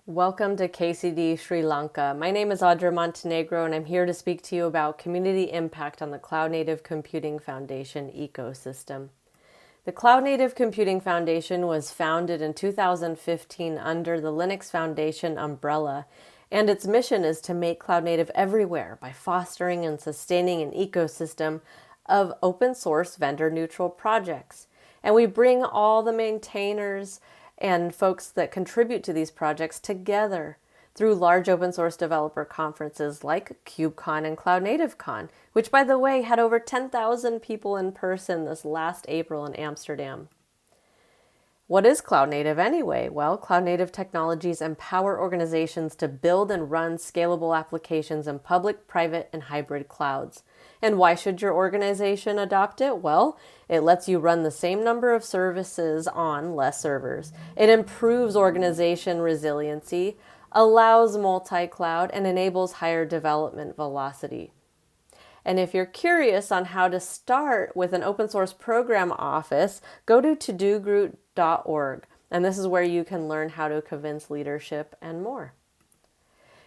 Welcome to KCD Sri Lanka. My name is Audra Montenegro, and I'm here to speak to you about community impact on the Cloud Native Computing Foundation ecosystem. The Cloud Native Computing Foundation was founded in 2015 under the Linux Foundation umbrella, and its mission is to make cloud native everywhere by fostering and sustaining an ecosystem of open source vendor neutral projects. And we bring all the maintainers and folks that contribute to these projects together through large open source developer conferences like KubeCon and Cloud Native Con, which, by the way, had over 10,000 people in person this last April in Amsterdam. What is Cloud Native anyway? Well, Cloud Native technologies empower organizations to build and run scalable applications in public, private, and hybrid clouds. And why should your organization adopt it? Well, it lets you run the same number of services on less servers. It improves organization resiliency, allows multi-cloud, and enables higher development velocity. And if you're curious on how to start with an open source program office, go to todogroup.org. And this is where you can learn how to convince leadership and more.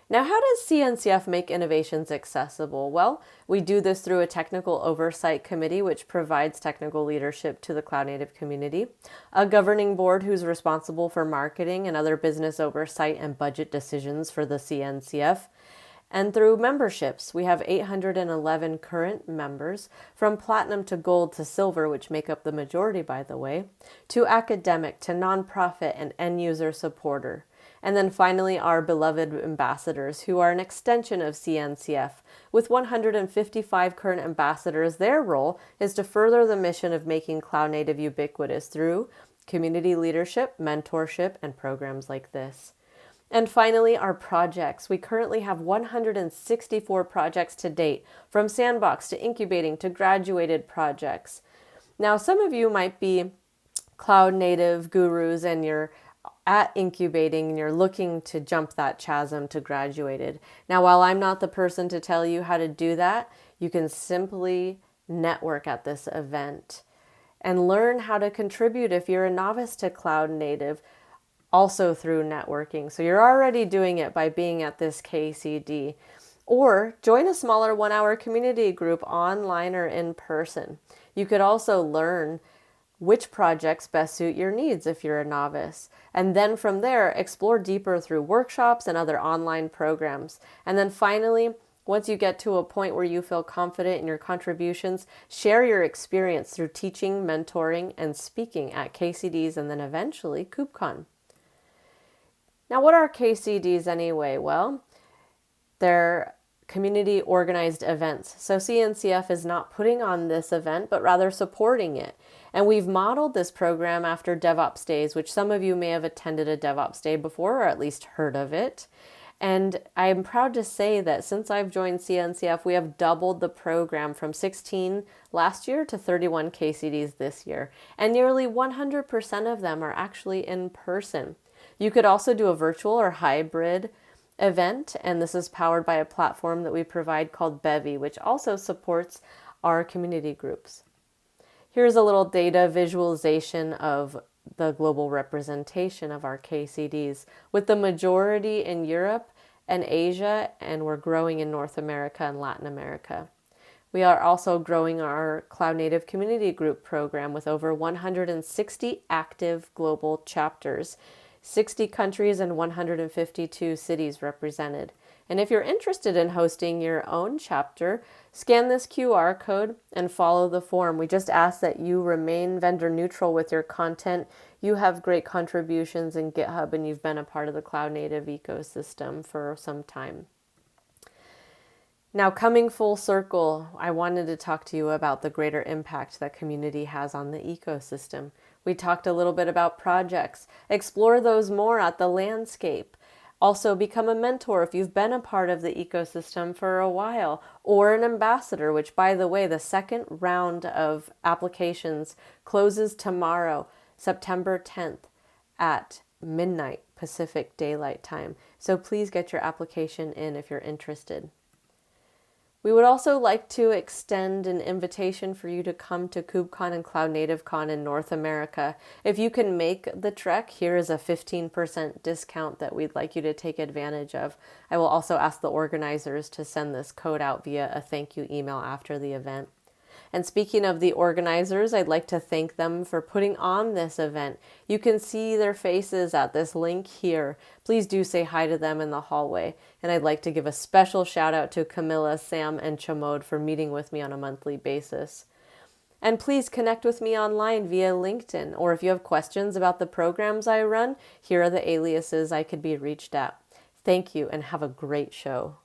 Now, how does CNCF make innovations accessible? Well, we do this through a technical oversight committee, which provides technical leadership to the cloud native community, a governing board who's responsible for marketing and other business oversight and budget decisions for the CNCF, and through memberships. We have 811 current members, from platinum to gold to silver, which make up the majority, by the way, to academic, to nonprofit, and end-user supporter. And then finally, our beloved ambassadors, who are an extension of CNCF. With 155 current ambassadors, their role is to further the mission of making cloud native ubiquitous through community leadership, mentorship, and programs like this. And finally, our projects. We currently have 164 projects to date, from sandbox to incubating to graduated projects. Now, some of you might be cloud native gurus and you're at incubating and you're looking to jump that chasm to graduated. Now, while I'm not the person to tell you how to do that, you can simply network at this event and learn how to contribute if you're a novice to cloud native, also through networking. So you're already doing it by being at this KCD. Or join a smaller 1-hour community group online or in person. You could also learn which projects best suit your needs if you're a novice. And then from there, explore deeper through workshops and other online programs. And then finally, once you get to a point where you feel confident in your contributions, share your experience through teaching, mentoring, and speaking at KCDs and then eventually KubeCon. Now, what are KCDs anyway? Well, they're community organized events. So CNCF is not putting on this event, but rather supporting it. And we've modeled this program after DevOps Days, which some of you may have attended a DevOps Day before, or at least heard of it. And I'm proud to say that since I've joined CNCF, we have doubled the program from 16 last year to 31 KCDs this year. And nearly 100% of them are actually in person. You could also do a virtual or hybrid event, and this is powered by a platform that we provide called Bevy, which also supports our community groups. Here's a little data visualization of the global representation of our KCDs, with the majority in Europe and Asia, and we're growing in North America and Latin America. We are also growing our Cloud Native Community Group program with over 160 active global chapters, 60 countries and 152 cities represented. And if you're interested in hosting your own chapter, scan this QR code and follow the form. We just ask that you remain vendor neutral with your content. You have great contributions in GitHub and you've been a part of the cloud native ecosystem for some time. Now, coming full circle, I wanted to talk to you about the greater impact that community has on the ecosystem. We talked a little bit about projects. Explore those more at the landscape. Also, become a mentor if you've been a part of the ecosystem for a while, or an ambassador, which, by the way, the second round of applications closes tomorrow, September 10th at midnight Pacific Daylight Time. So please get your application in if you're interested. We would also like to extend an invitation for you to come to KubeCon and Cloud Native Con in North America. If you can make the trek, here is a 15% discount that we'd like you to take advantage of. I will also ask the organizers to send this code out via a thank you email after the event. And speaking of the organizers, I'd like to thank them for putting on this event. You can see their faces at this link here. Please do say hi to them in the hallway. And I'd like to give a special shout out to Camilla, Sam, and Chamod for meeting with me on a monthly basis. And please connect with me online via LinkedIn, or if you have questions about the programs I run, here are the aliases I could be reached at. Thank you and have a great show.